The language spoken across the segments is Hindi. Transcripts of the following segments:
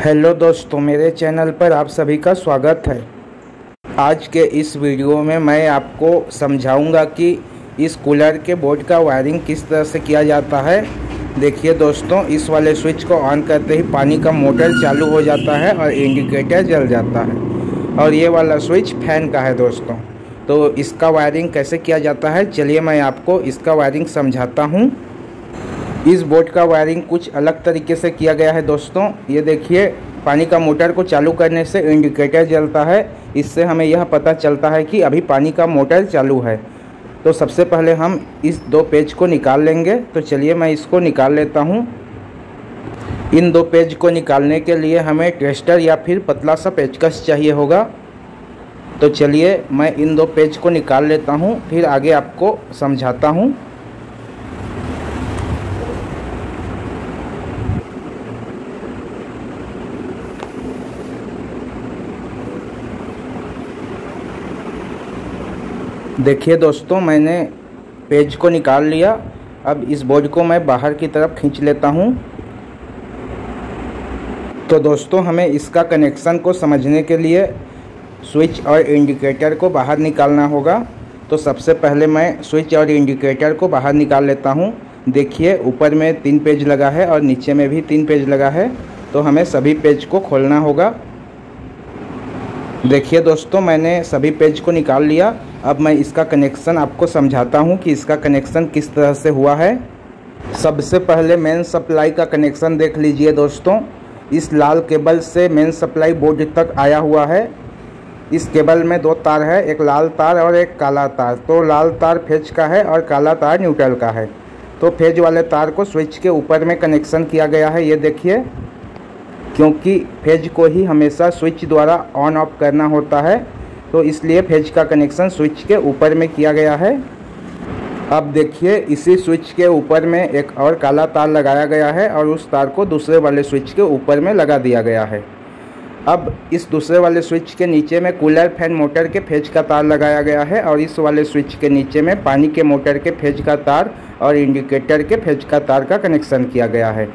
हेलो दोस्तों, मेरे चैनल पर आप सभी का स्वागत है। आज के इस वीडियो में मैं आपको समझाऊंगा कि इस कूलर के बोर्ड का वायरिंग किस तरह से किया जाता है। देखिए दोस्तों, इस वाले स्विच को ऑन करते ही पानी का मोटर चालू हो जाता है और इंडिकेटर जल जाता है। और ये वाला स्विच फैन का है दोस्तों। तो इसका वायरिंग कैसे किया जाता है, चलिए मैं आपको इसका वायरिंग समझाता हूँ। इस बोर्ड का वायरिंग कुछ अलग तरीके से किया गया है दोस्तों। ये देखिए, पानी का मोटर को चालू करने से इंडिकेटर जलता है। इससे हमें यह पता चलता है कि अभी पानी का मोटर चालू है। तो सबसे पहले हम इस दो पेज को निकाल लेंगे। तो चलिए मैं इसको निकाल लेता हूँ। इन दो पेज को निकालने के लिए हमें टेस्टर या फिर पतला सा पेचकस चाहिए होगा। तो चलिए मैं इन दो पेज को निकाल लेता हूँ, फिर आगे आपको समझाता हूँ। देखिए दोस्तों, मैंने पेज को निकाल लिया। अब इस बोर्ड को मैं बाहर की तरफ खींच लेता हूँ। तो दोस्तों, हमें इसका कनेक्शन को समझने के लिए स्विच और इंडिकेटर को बाहर निकालना होगा। तो सबसे पहले मैं स्विच और इंडिकेटर को बाहर निकाल लेता हूँ। देखिए, ऊपर में 3 पेज लगा है और नीचे में भी 3 पेज लगा है। तो हमें सभी पेज को खोलना होगा। देखिए दोस्तों, मैंने सभी पेज को निकाल लिया। अब मैं इसका कनेक्शन आपको समझाता हूँ कि इसका कनेक्शन किस तरह से हुआ है। सबसे पहले मेन सप्लाई का कनेक्शन देख लीजिए दोस्तों। इस लाल केबल से मेन सप्लाई बोर्ड तक आया हुआ है। इस केबल में 2 तार है, एक लाल तार और एक काला तार। तो लाल तार फेज का है और काला तार न्यूट्रल का है। तो फेज वाले तार को स्विच के ऊपर में कनेक्शन किया गया है। ये देखिए, क्योंकि फेज को ही हमेशा स्विच द्वारा ऑन ऑफ करना होता है, तो इसलिए फेज का कनेक्शन स्विच के ऊपर में किया गया है। अब देखिए, इसी स्विच के ऊपर में एक और काला तार लगाया गया है और उस तार को दूसरे वाले स्विच के ऊपर में लगा दिया गया है। अब इस दूसरे वाले स्विच के नीचे में कूलर फैन मोटर के फेज का तार लगाया गया है और इस वाले स्विच के नीचे में पानी के मोटर के फेज का तार और इंडिकेटर के फेज का तार का कनेक्शन किया गया है।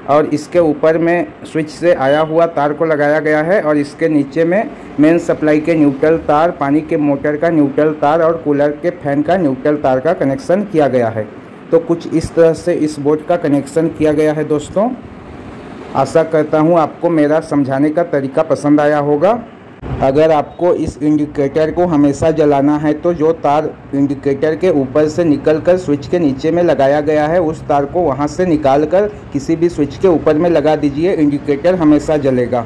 और इसके ऊपर में स्विच से आया हुआ तार को लगाया गया है और इसके नीचे में मेन सप्लाई के न्यूट्रल तार, पानी के मोटर का न्यूट्रल तार और कूलर के फैन का न्यूट्रल तार का कनेक्शन किया गया है। तो कुछ इस तरह से इस बोर्ड का कनेक्शन किया गया है दोस्तों। आशा करता हूँ आपको मेरा समझाने का तरीका पसंद आया होगा। अगर आपको इस इंडिकेटर को हमेशा जलाना है तो जो तार इंडिकेटर के ऊपर से निकलकर स्विच के नीचे में लगाया गया है, उस तार को वहां से निकालकर किसी भी स्विच के ऊपर में लगा दीजिए। इंडिकेटर हमेशा जलेगा।